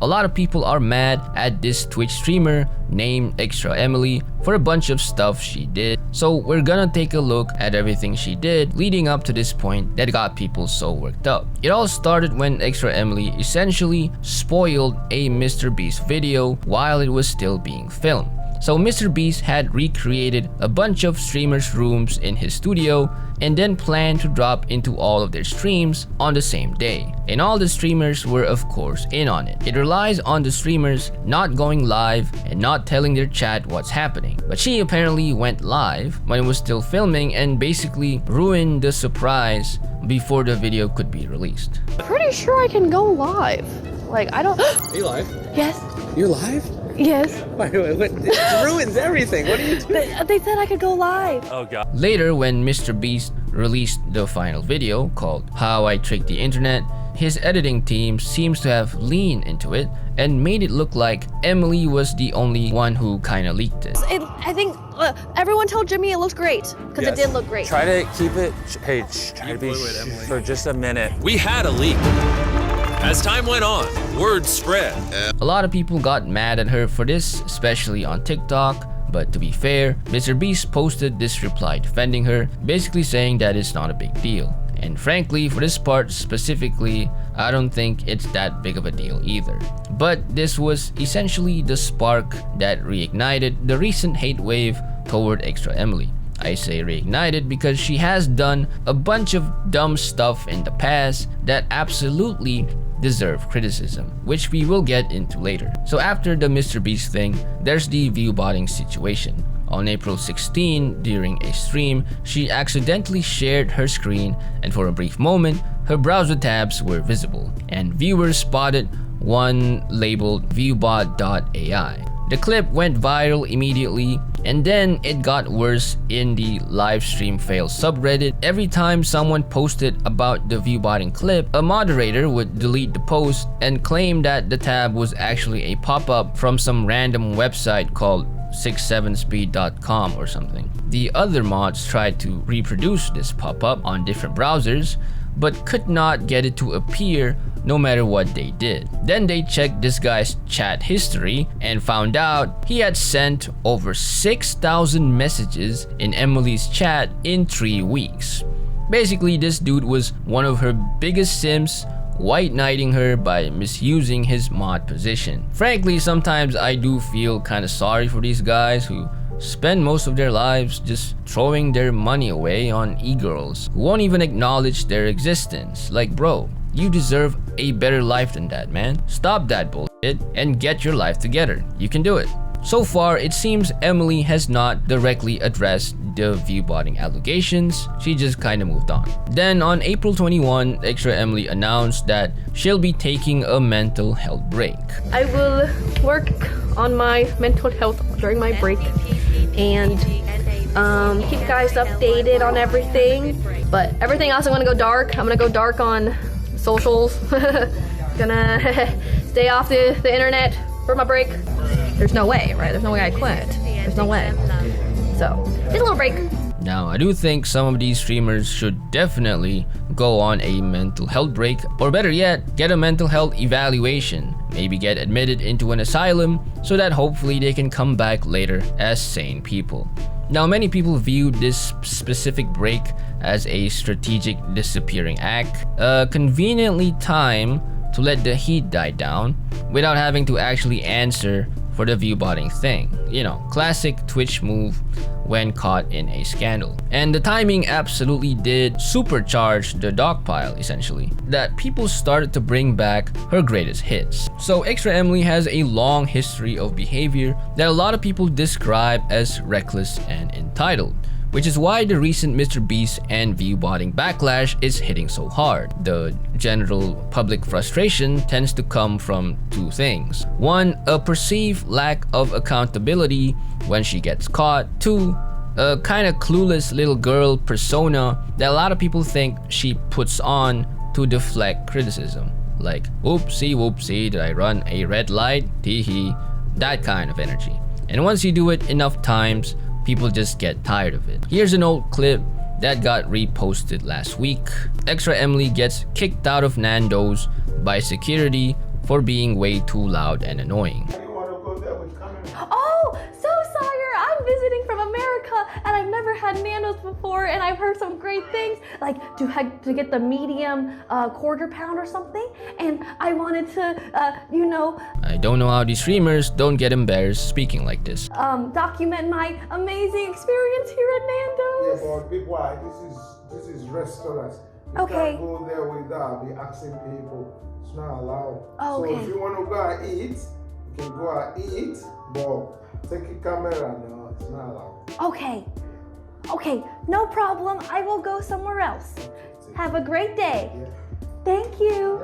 A lot of people are mad at this Twitch streamer named ExtraEmily for a bunch of stuff she did. So we're gonna take a look at everything she did leading up to this point that got people so worked up. It all started when ExtraEmily essentially spoiled a MrBeast video while it was still being filmed. So MrBeast had recreated a bunch of streamers' rooms in his studio and then planned to drop into all of their streams on the same day. And all the streamers were of course in on it. It relies on the streamers not going live and not telling their chat what's happening. But she apparently went live when it was still filming and basically ruined the surprise before the video could be released. Pretty sure I can go live. Like, I don't... Are you live? Yes. You're live? Yes. Wait, it ruins everything. What are you doing? They said I could go live. Oh god. Later, when MrBeast released the final video called How I Tricked the Internet, his editing team seems to have leaned into it and made it look like Emily was the only one who kinda leaked it. I think everyone told Jimmy it looks great because it did look great. Try to keep it, hey, try to be for just a minute. We had a leak. As time went on, word spread. A lot of people got mad at her for this, especially on TikTok. But to be fair, MrBeast posted this reply defending her, basically saying that it's not a big deal. And frankly, for this part specifically, I don't think it's that big of a deal either. But this was essentially the spark that reignited the recent hate wave toward ExtraEmily. I say reignited because she has done a bunch of dumb stuff in the past that absolutely deserve criticism, which we will get into later. So after the MrBeast thing, there's the Viewbotting situation. On April 16, during a stream, she accidentally shared her screen and for a brief moment, her browser tabs were visible and viewers spotted one labeled ViewBot.ai. The clip went viral immediately, and then it got worse in the livestream fail subreddit. Every time someone posted about the Viewbotting clip, a moderator would delete the post and claim that the tab was actually a pop-up from some random website called 67speed.com or something. The other mods tried to reproduce this pop-up on different browsers, but could not get it to appear no matter what they did. Then they checked this guy's chat history and found out he had sent over 6,000 messages in Emily's chat in 3 weeks. Basically, this dude was one of her biggest simps, white knighting her by misusing his mod position. Frankly, sometimes I do feel kinda sorry for these guys who spend most of their lives just throwing their money away on e-girls who won't even acknowledge their existence. Like, bro, you deserve a better life than that, man. Stop that bullshit and get your life together. You can do it. So far, it seems Emily has not directly addressed the Viewbotting allegations. She just kinda moved on. Then on April 21, ExtraEmily announced that she'll be taking a mental health break. I will work on my mental health during my break and keep you guys updated on everything. But everything else, I'm gonna go dark. I'm gonna go dark on socials. Gonna stay off the internet for my break. There's no way, right? There's no way I quit. There's no way. So, just a little break. Now, I do think some of these streamers should definitely go on a mental health break, or better yet, get a mental health evaluation. Maybe get admitted into an asylum so that hopefully they can come back later as sane people. Now, many people viewed this specific break as a strategic disappearing act, conveniently timed to let the heat die down without having to actually answer for the Viewbotting thing. You know, classic Twitch move when caught in a scandal. And the timing absolutely did supercharge the dogpile, essentially, that people started to bring back her greatest hits. So ExtraEmily has a long history of behavior that a lot of people describe as reckless and entitled, which is why the recent MrBeast and Viewbotting backlash is hitting so hard. The general public frustration tends to come from two things. One, a perceived lack of accountability when she gets caught. Two, a kind of clueless little girl persona that a lot of people think she puts on to deflect criticism. Like, whoopsie whoopsie, did I run a red light? Tee-hee. That kind of energy. And once you do it enough times, people just get tired of it. Here's an old clip that got reposted last week. ExtraEmily gets kicked out of Nando's by security for being way too loud and annoying. Oh, so Sire, I'm visiting from America and I've never had Nandos before and I've heard some great things, like to get the medium quarter pound or something, and I wanted to, you know, I don't know how these streamers don't get embarrassed speaking like this. document my amazing experience here at Nando's. Yeah, but be quiet. This is restaurants. You Okay. can't go there without be asking people. It's not allowed. Oh, so okay. if you want to go and eat, you can go and eat, but take a camera. No, it's not allowed. Okay, no problem. I will go somewhere else. Have a great day. Yeah. Thank you.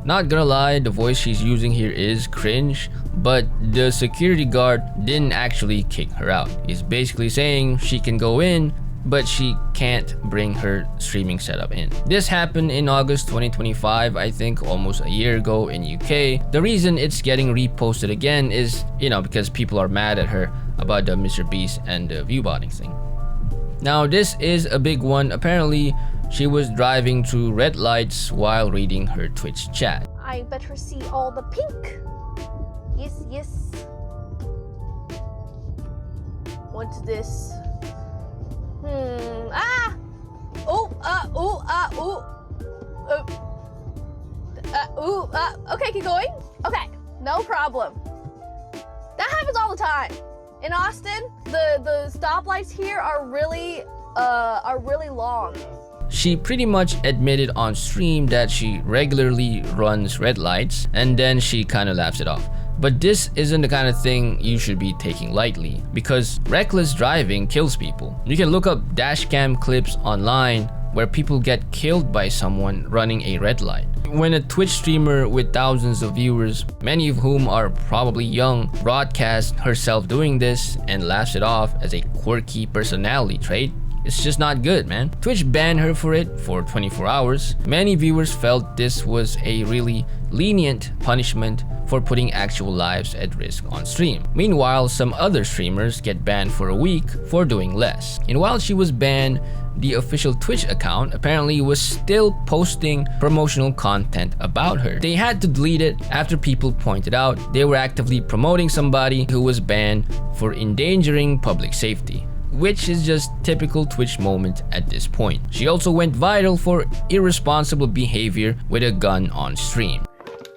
Not gonna lie, the voice she's using here is cringe, but the security guard didn't actually kick her out. He's basically saying she can go in, but she can't bring her streaming setup in. This happened in August 2025, I think almost a year ago in UK. The reason it's getting reposted again is, because people are mad at her about the MrBeast and the viewbotting thing. Now this is a big one. Apparently, she was driving through red lights while reading her Twitch chat. I better see all the pink. Yes. What's this? Okay, keep going. Okay, no problem. That happens all the time. In Austin, the stoplights here are really long. She pretty much admitted on stream that she regularly runs red lights, and then she kind of laughs it off. But this isn't the kind of thing you should be taking lightly, because reckless driving kills people. You can look up dashcam clips online where people get killed by someone running a red light. When a Twitch streamer with thousands of viewers, many of whom are probably young, broadcasts herself doing this and laughs it off as a quirky personality trait, it's just not good, man. Twitch banned her for it for 24 hours. Many viewers felt this was a really lenient punishment for putting actual lives at risk on stream. Meanwhile, some other streamers get banned for a week for doing less. And while she was banned, the official Twitch account apparently was still posting promotional content about her. They had to delete it after people pointed out they were actively promoting somebody who was banned for endangering public safety, which is just typical Twitch moment at this point. She also went viral for irresponsible behavior with a gun on stream.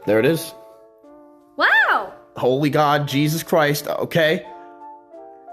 There it is. Wow! Holy God, Jesus Christ. Okay.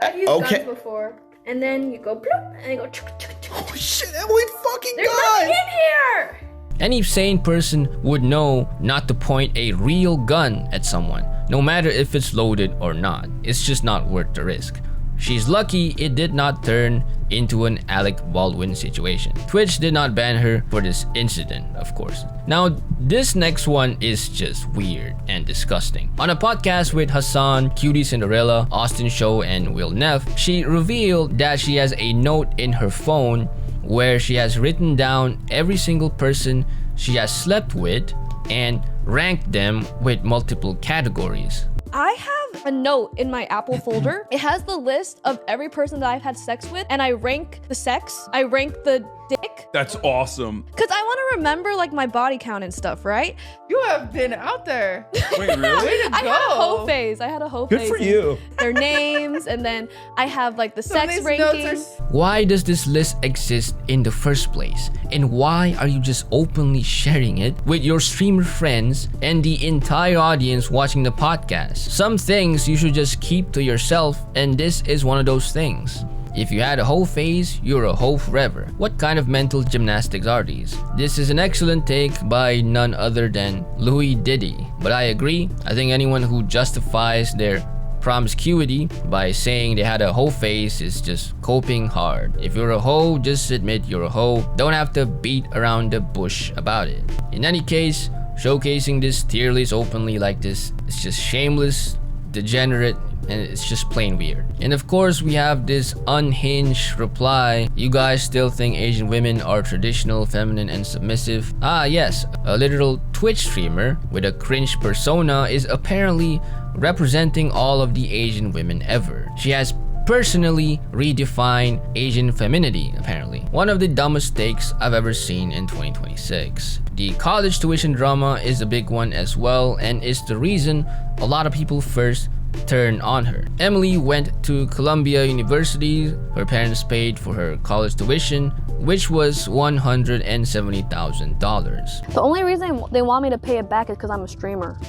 I've used Okay. guns before. And then you go bloop, and you go chuk chuk chuk. Oh shit, Emily fucking There's God! nothing in here! Any sane person would know not to point a real gun at someone, no matter if it's loaded or not. It's just not worth the risk. She's lucky it did not turn into an Alec Baldwin situation. Twitch did not ban her for this incident, of course. Now, this next one is just weird and disgusting. On a podcast with Hasan, Cutie Cinderella, Austin Show, and Will Neff, she revealed that she has a note in her phone where she has written down every single person she has slept with and ranked them with multiple categories. I have a note in my Apple folder. It has the list of every person that I've had sex with, and I rank the sex. I rank the dick. That's awesome. Cause I want to remember like my body count and stuff, right? You have been out there. Wait, really? Way to I go. had a hoe phase. I had a hoe Good phase. for you. Their names, and then I have like the Some of sex these notes rankings. are Why does this list exist in the first place? And why are you just openly sharing it with your streamer friends and the entire audience watching the podcast? Some things you should just keep to yourself, and this is one of those things. If you had a hoe phase, you're a hoe forever. What kind of mental gymnastics are these? This is an excellent take by none other than Louis Diddy. But I agree, I think anyone who justifies their promiscuity by saying they had a hoe phase is just coping hard. If you're a hoe, just admit you're a hoe. Don't have to beat around the bush about it. In any case, showcasing this tier list openly like this is just shameless, degenerate, and it's just plain weird. And of course, we have this unhinged reply. You guys still think Asian women are traditional, feminine, and submissive? Ah yes, a literal Twitch streamer with a cringe persona is apparently representing all of the Asian women ever. She has personally redefine Asian femininity, apparently. One of the dumbest takes I've ever seen in 2026. The college tuition drama is a big one as well, and is the reason a lot of people first turn on her. Emily went to Columbia University. Her parents paid for her college tuition, which was $170,000. The only reason they want me to pay it back is because I'm a streamer.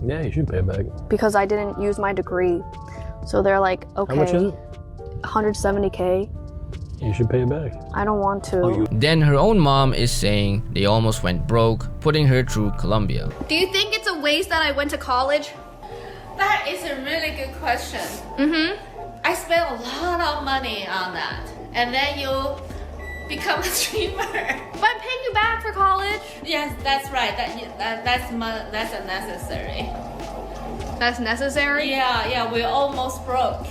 Yeah, you should pay it back. Because I didn't use my degree. So they're like, okay. How much is it? 170K. You should pay it back. I don't want to. Then her own mom is saying they almost went broke, putting her through Columbia. Do you think it's a waste that I went to college? That is a really good question. I spent a lot of money on that. And then you become a streamer. But I'm paying you back for college. Yes, that's right. That's unnecessary. That's necessary? Yeah, we're almost broke.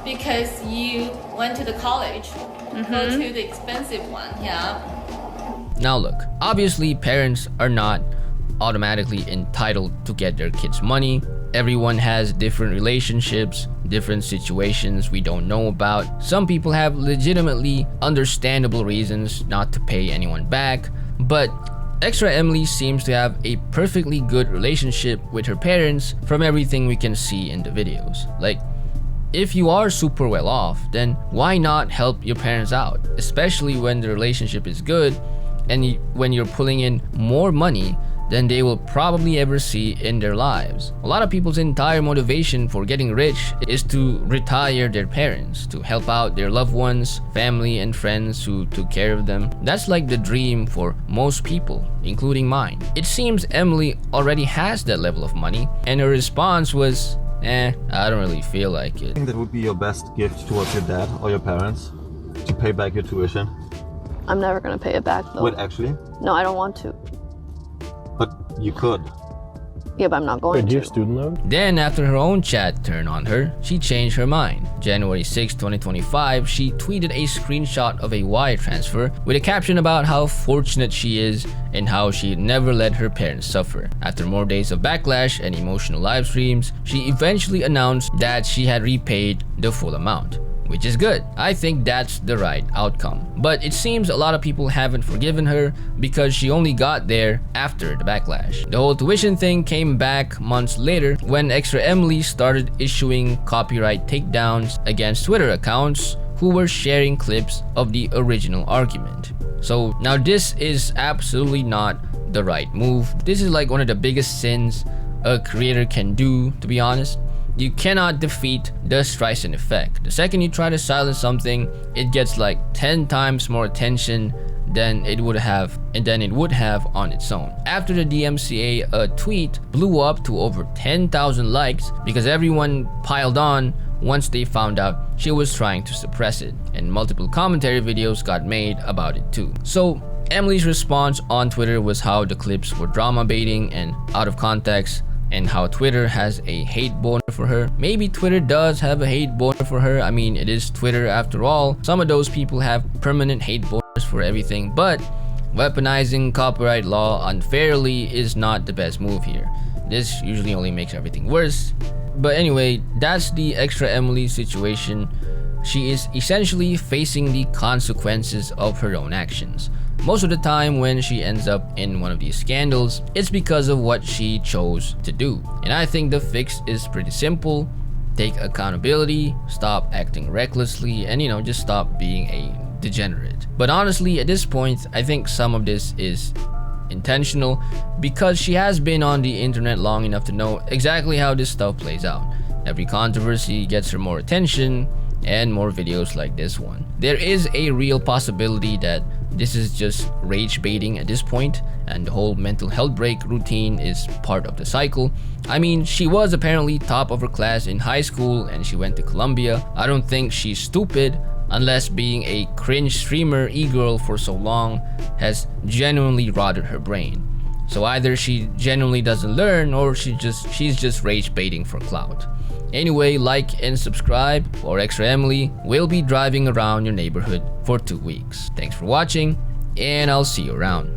Because you went to the college. Go to the expensive one, yeah. Now look, obviously parents are not automatically entitled to get their kids money. Everyone has different relationships, different situations we don't know about. Some people have legitimately understandable reasons not to pay anyone back, but ExtraEmily seems to have a perfectly good relationship with her parents from everything we can see in the videos. Like, if you are super well off, then why not help your parents out? Especially when the relationship is good and when you're pulling in more money than they will probably ever see in their lives. A lot of people's entire motivation for getting rich is to retire their parents, to help out their loved ones, family and friends who took care of them. That's like the dream for most people, including mine. It seems Emily already has that level of money, and her response was, I don't really feel like it. I think that would be your best gift towards your dad or your parents, to pay back your tuition. I'm never gonna pay it back though. Wait, actually? No, I don't want to. But you could. Yeah, but I'm not going Wait, do you to. have student loan? Then after her own chat turned on her, she changed her mind. January 6, 2025, she tweeted a screenshot of a wire transfer with a caption about how fortunate she is and how she never let her parents suffer. After more days of backlash and emotional live streams, she eventually announced that she had repaid the full amount, which is good. I think that's the right outcome. But it seems a lot of people haven't forgiven her because she only got there after the backlash. The whole tuition thing came back months later when ExtraEmily started issuing copyright takedowns against Twitter accounts who were sharing clips of the original argument. So now this is absolutely not the right move. This is like one of the biggest sins a creator can do, to be honest. You cannot defeat the Streisand Effect. The second you try to silence something, it gets like 10 times more attention than it would have on its own. After the DMCA, a tweet blew up to over 10,000 likes because everyone piled on once they found out she was trying to suppress it, and multiple commentary videos got made about it too. So Emily's response on Twitter was how the clips were drama baiting and out of context, and how Twitter has a hate boner for her. Maybe Twitter does have a hate boner for her. I mean, it is Twitter after all. Some of those people have permanent hate boners for everything, but weaponizing copyright law unfairly is not the best move here. This usually only makes everything worse. But anyway, that's the ExtraEmily situation. She is essentially facing the consequences of her own actions. Most of the time when she ends up in one of these scandals, it's because of what she chose to do. And I think the fix is pretty simple. Take accountability, stop acting recklessly, and just stop being a degenerate. But honestly, at this point, I think some of this is intentional because she has been on the internet long enough to know exactly how this stuff plays out. Every controversy gets her more attention and more videos like this one. There is a real possibility that this is just rage baiting at this point, and the whole mental health break routine is part of the cycle. I mean, she was apparently top of her class in high school and she went to Columbia. I don't think she's stupid, unless being a cringe streamer e-girl for so long has genuinely rotted her brain. So either she genuinely doesn't learn, or she's just rage baiting for clout. Anyway, like and subscribe, or ExtraEmily will be driving around your neighborhood for 2 weeks. Thanks for watching, and I'll see you around.